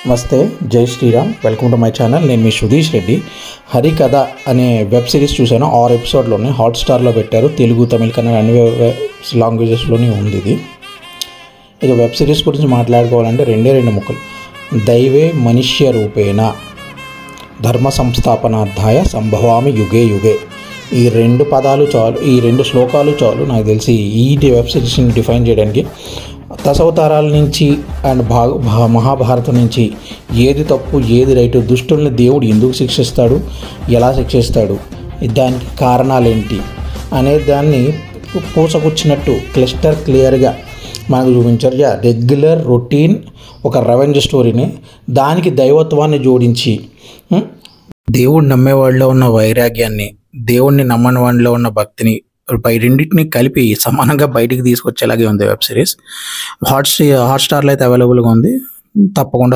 నమస్తే, జై Shriram. Welcome to my channel. నేను మీ సుధీష్ రెడ్డి. హరికథ అనే వెబ్ సిరీస్ చూశాను. 6 ఎపిసోడ్లోనే హాట్స్టార్లో పెట్టారు. తెలుగు, తమిళ, కన్నడ అన్ని లాంగ్వేజెస్లోనే ఉంది ఇది. ఇక వెబ్ సిరీస్ గురించి మాట్లాడుకోవాలంటే రెండు ముక్కలు. దైవే మనుష్య రూపేణ ధర్మ సంస్థాపనార్థాయ సంభవామి యుగే యుగే. ఈ 2 పదాలు చాలు, ఈ 2 శ్లోకాలు చాలు నాకు తెలిసి ఈ వెబ్ సిరీస్ని డిఫైన్ చేయడానికి. దశావతారాల నుంచి అండ్ మహాభారతం నుంచి ఏది తప్పు ఏది రైటు, దుష్టుల్ని దేవుడు ఎందుకు శిక్షిస్తాడు, ఎలా శిక్షిస్తాడు, దానికి కారణాలేంటి అనే దాన్ని పూసకొచ్చినట్టు క్లియర్గా మనకు చూపించారు. రెగ్యులర్ రొటీన్ ఒక రెవెంజ్ స్టోరీని దానికి దైవత్వాన్ని జోడించి దేవుడు నమ్మేవాడిలో ఉన్న వైరాగ్యాన్ని, దేవుడిని నమ్మని వాడిలో ఉన్న భక్తిని రెండింటిని కలిపి సమానంగా బయటికి తీసుకొచ్చేలాగే ఉంది వెబ్ సిరీస్. హాట్స్టార్లో అయితే అవైలబుల్గా ఉంది. తప్పకుండా